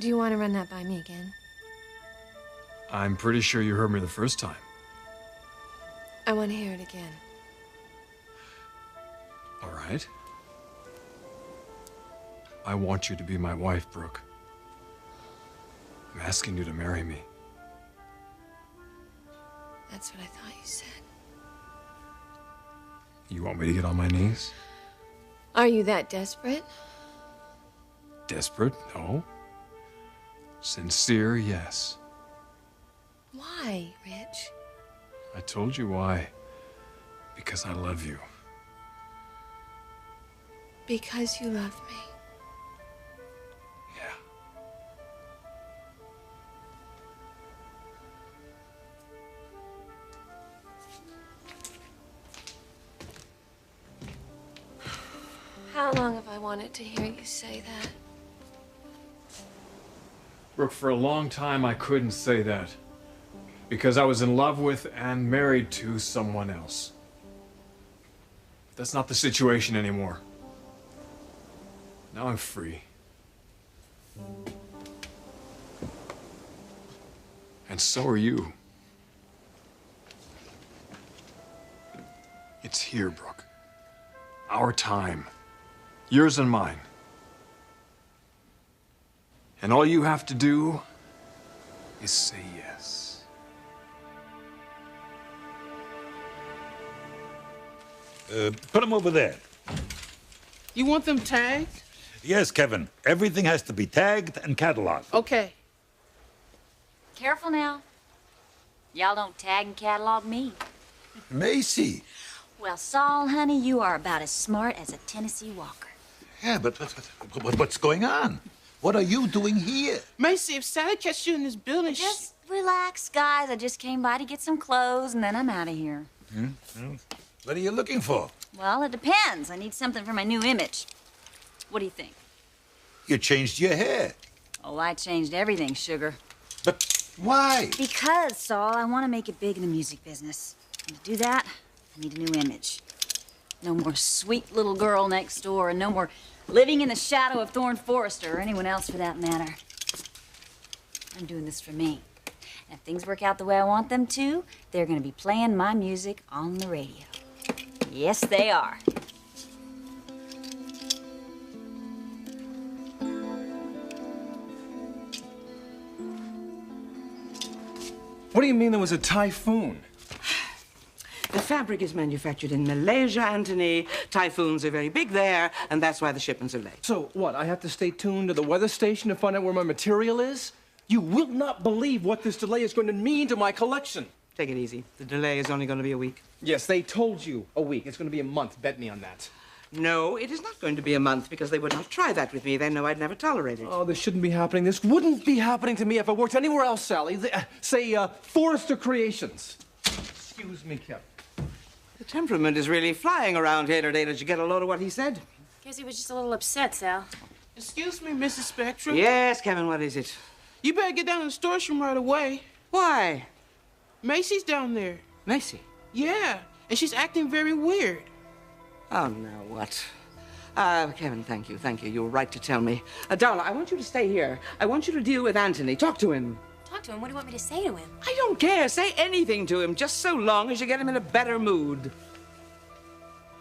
Do you want to run that by me again? I'm pretty sure you heard me the first time. I want to hear it again. All right. I want you to be my wife, Brooke. I'm asking you to marry me. That's what I thought you said. You want me to get on my knees? Are you that desperate? Desperate? No. Sincere? Yes. Why, Rich? I told you why. Because I love you. Because you love me. Yeah. How long have I wanted to hear you say that? Brooke, for a long time I couldn't say that. Because I was in love with and married to someone else. That's not the situation anymore. Now I'm free. And so are you. It's here, Brooke. Our time. Yours and mine. And all you have to do is say yes. Put them over there. You want them tagged? Yes, Kevin. Everything has to be tagged and cataloged. Okay. Careful now. Y'all don't tag and catalog me. Macy. Well, Saul, honey, you are about as smart as a Tennessee Walker. Yeah, but what's going on? What are you doing here? Macy, if Sally catches you in this building, Just relax, guys. I just came by to get some clothes, and then I'm out of here. What are you looking for? Well, it depends. I need something for my new image. What do you think? You changed your hair. Oh, I changed everything, sugar. But why? Because, Saul, I want to make it big in the music business. And to do that, I need a new image. No more sweet little girl next door, and no more living in the shadow of Thorne Forrester, or anyone else for that matter. I'm doing this for me. And if things work out the way I want them to, they're going to be playing my music on the radio. Yes, they are. What do you mean there was a typhoon? the fabric is manufactured in Malaysia, Anthony. Typhoons are very big there, and that's why the shipments are late. So what, I have to stay tuned to the weather station to find out where my material is? You will not believe what this delay is going to mean to my collection. Take it easy. The delay is only going to be a week. Yes, they told you a week. It's going to be a month. Bet me on that. No, it is not going to be a month because they would not try that with me. They know I'd never tolerate it. Oh, this shouldn't be happening. This wouldn't be happening to me if I worked anywhere else, Sally. Say, Forrester Creations. Excuse me, Kevin. The temperament is really flying around here today. Did you get a load of what he said? Guess he was just a little upset, Sal. Excuse me, Mrs. Spectra. Yes, Kevin, what is it? You better get down to the storage room right away. Why? Macy's down there. Macy? Yeah, and she's acting very weird. Oh, now what? Kevin, thank you. Thank you. You were right to tell me. Darla, I want you to stay here. I want you to deal with Anthony. Talk to him. Talk to him? What do you want me to say to him? I don't care. Say anything to him, just so long as you get him in a better mood.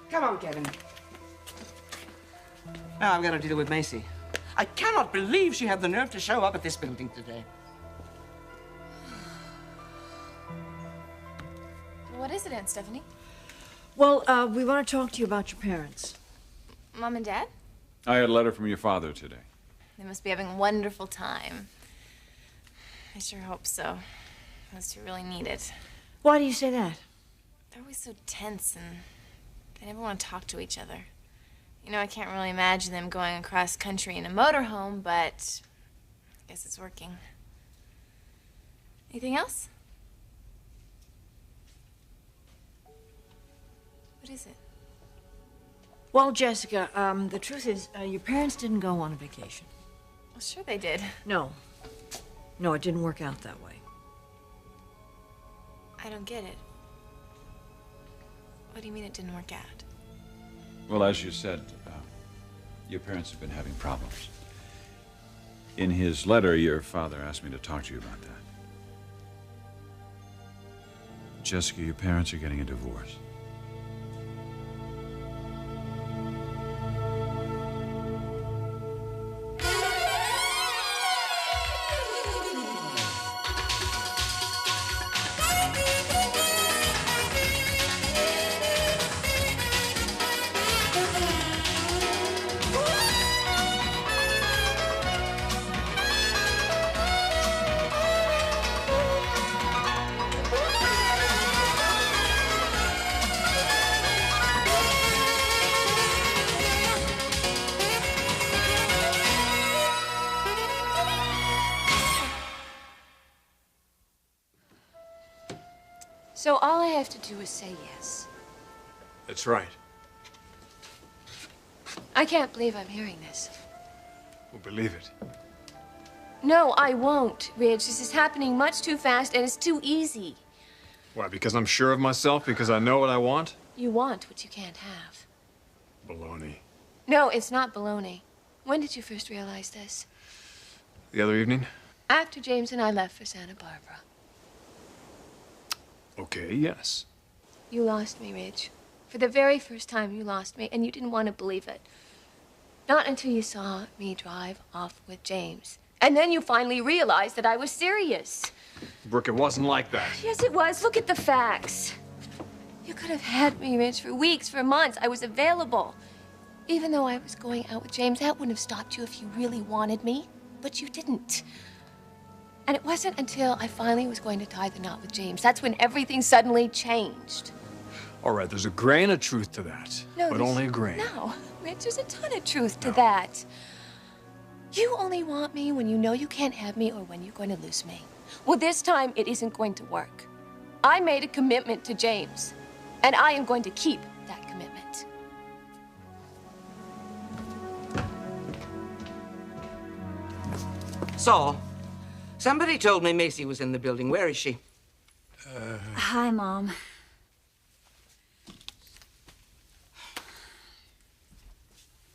Come on, Kevin. Now I've got to deal with Macy. I cannot believe she had the nerve to show up at this building today. What is it, Aunt Stephanie? Well, we want to talk to you about your parents. Mom and Dad? I had a letter from your father today. They must be having a wonderful time. I sure hope so. Those two really need it. Why do you say that? They're always so tense and they never want to talk to each other. You know, I can't really imagine them going across country in a motorhome, but I guess it's working. Anything else? What is it? Well, Jessica, the truth is, your parents didn't go on a vacation. Well, sure they did. No. No, it didn't work out that way. I don't get it. What do you mean it didn't work out? Well, as you said, your parents have been having problems. In his letter, your father asked me to talk to you about that. Jessica, your parents are getting a divorce. So all I have to do is say yes. That's right. I can't believe I'm hearing this. We'll believe it. No, I won't, Ridge. This is happening much too fast and it's too easy. Why, because I'm sure of myself? Because I know what I want? You want what you can't have. Baloney. No, it's not baloney. When did you first realize this? The other evening? After James and I left for Santa Barbara. Okay, yes. You lost me, Ridge. For the very first time, you lost me, and you didn't want to believe it. Not until you saw me drive off with James. And then you finally realized that I was serious. Brooke, it wasn't like that. Yes, it was. Look at the facts. You could have had me, Ridge, for weeks, for months. I was available. Even though I was going out with James, that wouldn't have stopped you if you really wanted me. But you didn't. And it wasn't until I finally was going to tie the knot with James. That's when everything suddenly changed. All right, there's a grain of truth to that. No, but only a grain. No, Rich, there's a ton of truth to that. You only want me when you know you can't have me or when you're going to lose me. Well, this time it isn't going to work. I made a commitment to James, and I am going to keep that commitment. Saul, somebody told me Macy was in the building. Where is she? Hi, Mom.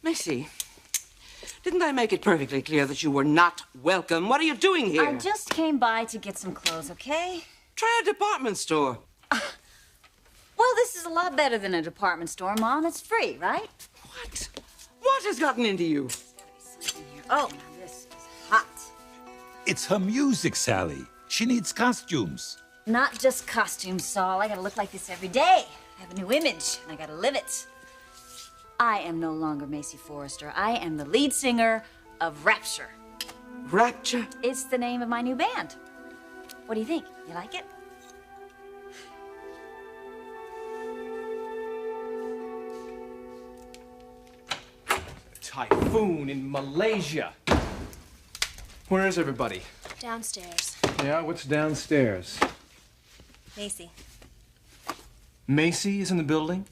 Macy, didn't I make it perfectly clear that you were not welcome? What are you doing here? I just came by to get some clothes, okay? Try a department store. Well, this is a lot better than a department store, Mom. It's free, right? What? What has gotten into you? Oh, this is hot. It's her music, Sally. She needs costumes. Not just costumes, Saul. I gotta look like this every day. I have a new image, and I gotta live it. I am no longer Macy Forrester. I am the lead singer of Rapture. Rapture? It's the name of my new band. What do you think? You like it? Typhoon in Malaysia. Where is everybody? Downstairs. Yeah, what's downstairs? Macy. Macy is in the building?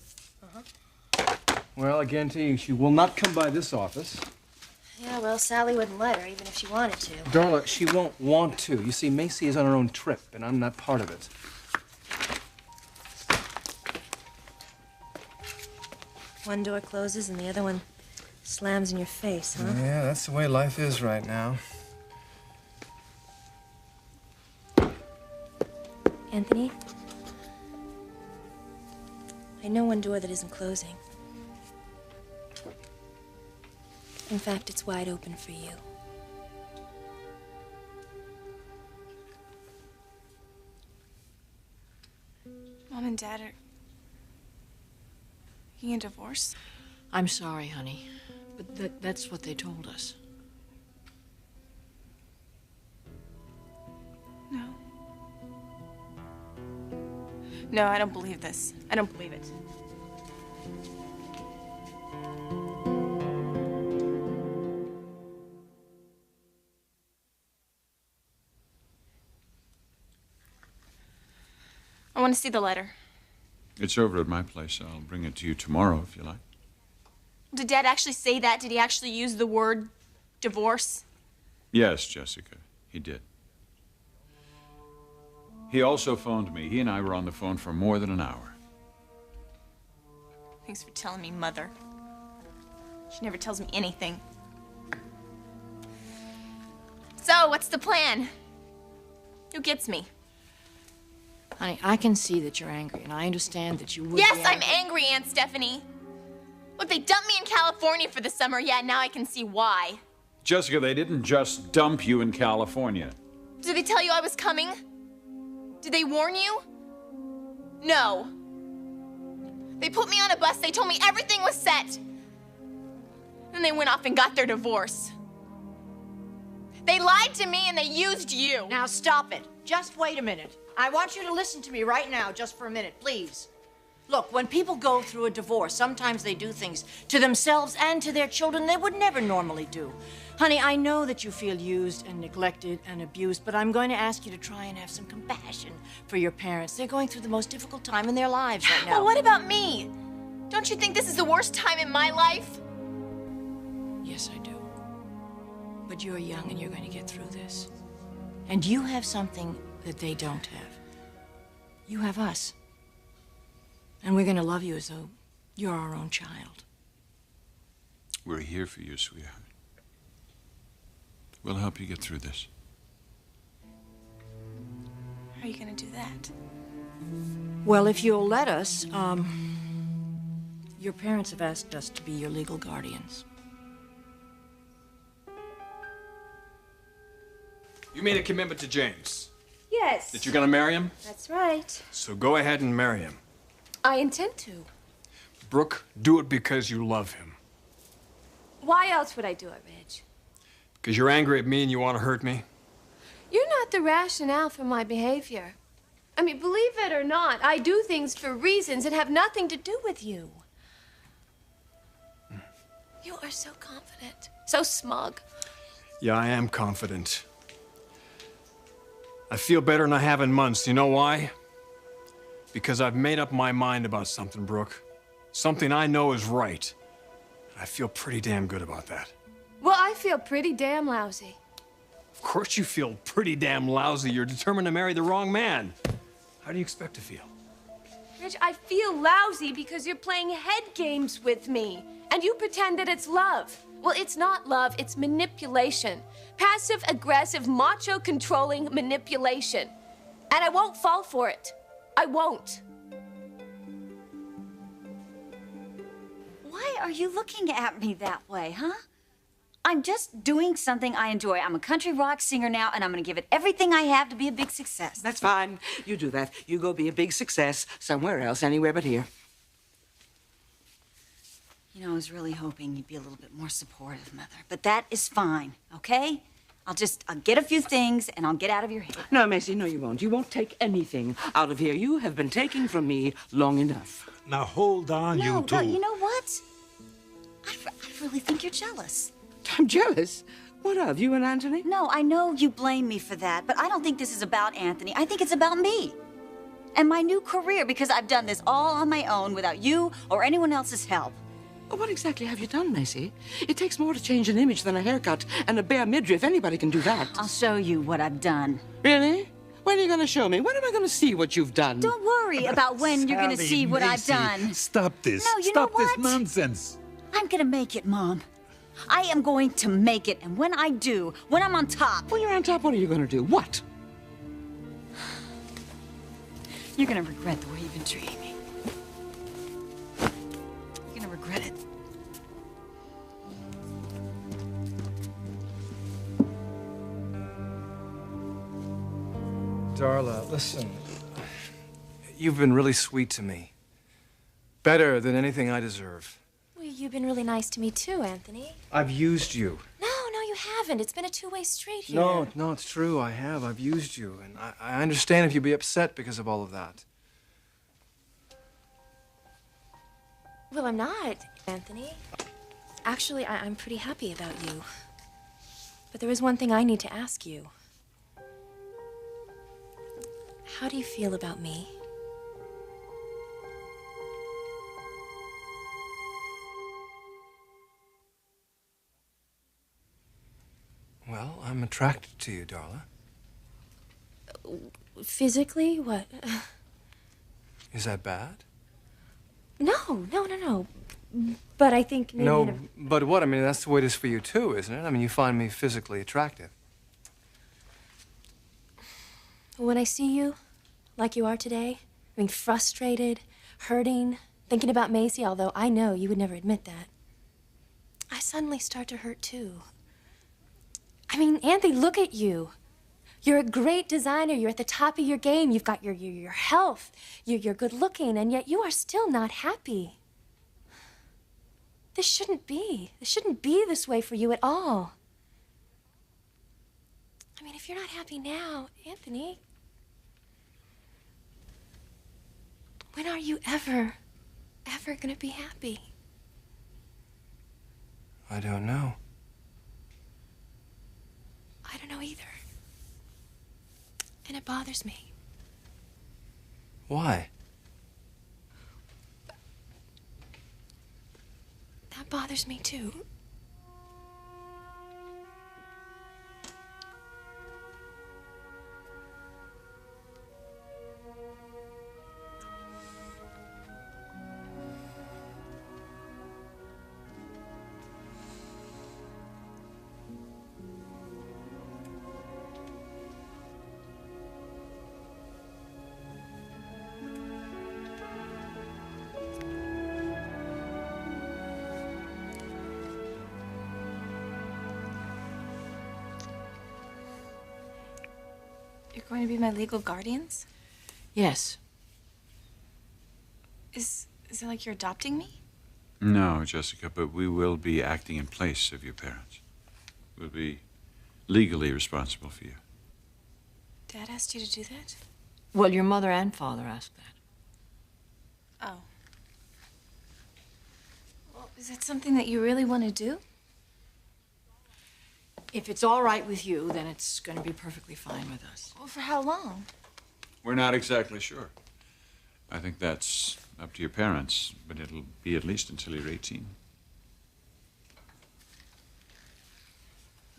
Well, I guarantee you she will not come by this office. Yeah, well, Sally wouldn't let her, even if she wanted to. Darla, she won't want to. You see, Macy is on her own trip, and I'm not part of it. One door closes and the other one slams in your face, huh? Yeah, that's the way life is right now. Anthony? I know one door that isn't closing. In fact, it's wide open for you. Mom and Dad are getting a divorce? I'm sorry, honey, but that's what they told us. No. No, I don't believe this. I don't believe it. I want to see the letter. It's over at my place. I'll bring it to you tomorrow if you like. Did Dad actually say that? Did he actually use the word divorce? Yes, Jessica, he did. He also phoned me. He and I were on the phone for more than an hour. Thanks for telling me, Mother. She never tells me anything. So, what's the plan? Who gets me? Honey, I can see that you're angry, and I understand that you would Yes, be I'm angry, Aunt Stephanie. Look, they dumped me in California for the summer. Yeah, now I can see why. Jessica, they didn't just dump you in California. Did they tell you I was coming? Did they warn you? No. They put me on a bus. They told me everything was set. Then they went off and got their divorce. They lied to me and they used you. Now stop it. Just wait a minute. I want you to listen to me right now, just for a minute, please. Look, when people go through a divorce, sometimes they do things to themselves and to their children they would never normally do. Honey, I know that you feel used and neglected and abused, but I'm going to ask you to try and have some compassion for your parents. They're going through the most difficult time in their lives right now. Well, what about me? Don't you think this is the worst time in my life? Yes, I do. But you're young and you're going to get through this. And you have something that they don't have. You have us. And we're going to love you as though you're our own child. We're here for you, sweetheart. We'll help you get through this. How are you going to do that? Well, if you'll let us, your parents have asked us to be your legal guardians. You made a commitment to James. Yes. That you're gonna marry him? That's right. So go ahead and marry him. I intend to. Brooke, do it because you love him. Why else would I do it, Reg? Because you're angry at me and you want to hurt me? You're not the rationale for my behavior. I mean, believe it or not, I do things for reasons that have nothing to do with you. You are so confident, so smug. Yeah, I am confident. I feel better than I have in months. You know why? Because I've made up my mind about something, Brooke. Something I know is right. And I feel pretty damn good about that. Well, I feel pretty damn lousy. Of course you feel pretty damn lousy. You're determined to marry the wrong man. How do you expect to feel? Reg, I feel lousy because you're playing head games with me. And you pretend that it's love. Well, it's not love, it's manipulation. Passive-aggressive, macho-controlling manipulation. And I won't fall for it. I won't. Why are you looking at me that way, huh? I'm just doing something I enjoy. I'm a country rock singer now, and I'm gonna give it everything I have to be a big success. That's fine. You do that. You go be a big success somewhere else, anywhere but here. You know, I was really hoping you'd be a little bit more supportive, Mother. But that is fine, okay? I'll get a few things, and I'll get out of your head. No, Macy, no, you won't. You won't take anything out of here. You have been taking from me long enough. Now, hold on, you two. No, you know what? I really think you're jealous. I'm jealous? What of, you and Anthony? No, I know you blame me for that, but I don't think this is about Anthony. I think it's about me. And my new career, because I've done this all on my own without you or anyone else's help. What exactly have you done, Macy? It takes more to change an image than a haircut and a bare midriff. Anybody can do that. I'll show you what I've done. Really? When are you going to show me? When am I going to see what you've done? Don't worry about when you're going to Sally, see what Macy, I've done. Stop this. No, you Stop know what? this nonsense. I'm going to make it, Mom. I am going to make it, and when I do, when I'm on top... When you're on top, what are you going to do? What? You're going to regret the way you've been treating me. You're going to regret it. Darla, listen. You've been really sweet to me. Better than anything I deserve. Well, you've been really nice to me too, Anthony. I've used you. No, you haven't. It's been a two-way street here. No, it's true. I have. I've used you. And I understand if you'd be upset because of all of that. Well, I'm not, Anthony. Actually, I'm pretty happy about you. But there is one thing I need to ask you. How do you feel about me? Well, I'm attracted to you, Darla. Physically? What? Is that bad? No. But I think maybe... No, but what? I mean, that's the way it is for you, too, isn't it? I mean, you find me physically attractive. When I see you, like you are today, I mean, frustrated, hurting, thinking about Macy, although I know you would never admit that, I suddenly start to hurt too. I mean, Anthony, look at you. You're a great designer. You're at the top of your game. You've got your health. You're good looking, and yet you are still not happy. This shouldn't be. This shouldn't be this way for you at all. I mean, if you're not happy now, Anthony, when are you ever gonna be happy? I don't know. I don't know either. And it bothers me. Why? That bothers me too. You're going to be my legal guardians? Yes. Is it like you're adopting me? No, Jessica, but we will be acting in place of your parents. We'll be legally responsible for you. Dad asked you to do that? Well, your mother and father asked that. Oh. Well, is that something that you really want to do? If it's all right with you, then it's going to be perfectly fine with us. Well, for how long? We're not exactly sure. I think that's up to your parents, but it'll be at least until you're 18.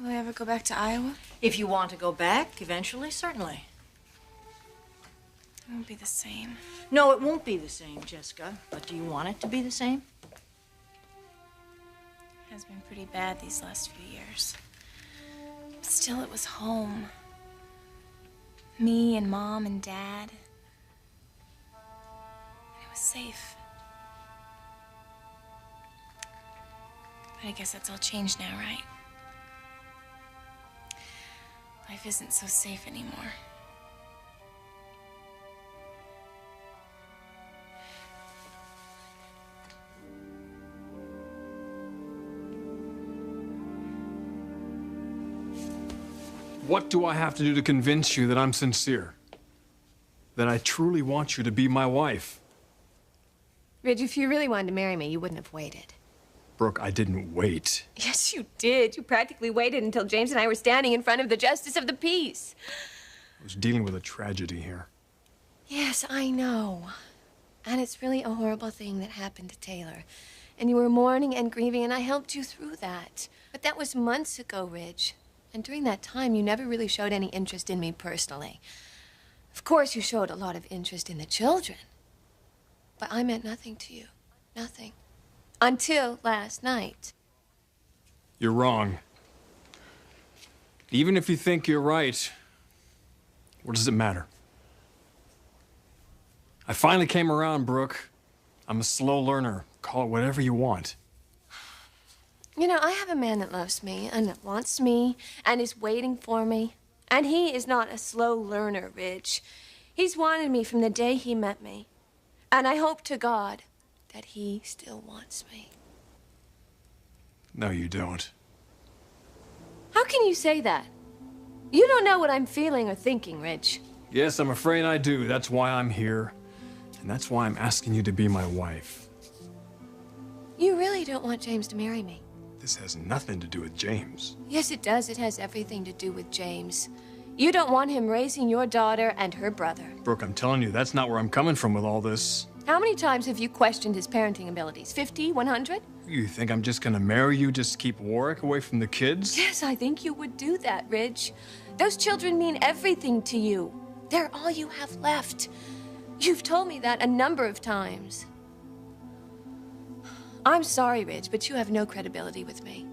Will I ever go back to Iowa? If you want to go back, eventually, certainly. It won't be the same. No, it won't be the same, Jessica. But do you want it to be the same? It has been pretty bad these last few years. But still, it was home. Me and Mom and Dad. And it was safe. But I guess that's all changed now, right? Life isn't so safe anymore. What do I have to do to convince you that I'm sincere? That I truly want you to be my wife? Ridge, if you really wanted to marry me, you wouldn't have waited. Brooke, I didn't wait. Yes, you did. You practically waited until James and I were standing in front of the Justice of the Peace. I was dealing with a tragedy here. Yes, I know. And it's really a horrible thing that happened to Taylor. And you were mourning and grieving, and I helped you through that. But that was months ago, Ridge. And during that time, you never really showed any interest in me personally. Of course, you showed a lot of interest in the children. But I meant nothing to you. Nothing. Until last night. You're wrong. Even if you think you're right, what does it matter? I finally came around, Brooke. I'm a slow learner. Call it whatever you want. You know, I have a man that loves me and that wants me and is waiting for me. And he is not a slow learner, Ridge. He's wanted me from the day he met me. And I hope to God that he still wants me. No, you don't. How can you say that? You don't know what I'm feeling or thinking, Ridge. Yes, I'm afraid I do. That's why I'm here. And that's why I'm asking you to be my wife. You really don't want James to marry me. This has nothing to do with James. Yes, it does. It has everything to do with James. You don't want him raising your daughter and her brother. Brooke, I'm telling you, that's not where I'm coming from with all this. How many times have you questioned his parenting abilities? 50? 100? You think I'm just gonna marry you just to keep Warwick away from the kids? Yes, I think you would do that, Ridge. Those children mean everything to you. They're all you have left. You've told me that a number of times. I'm sorry, Ridge, but you have no credibility with me.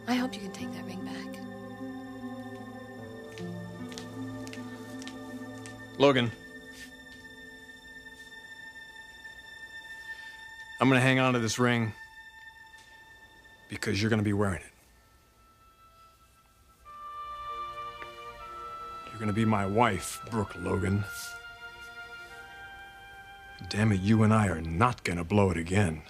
I hope you can take that ring back. Logan. I'm gonna hang on to this ring because you're gonna be wearing it. You're gonna be my wife, Brooke Logan. Damn it, you and I are not gonna blow it again.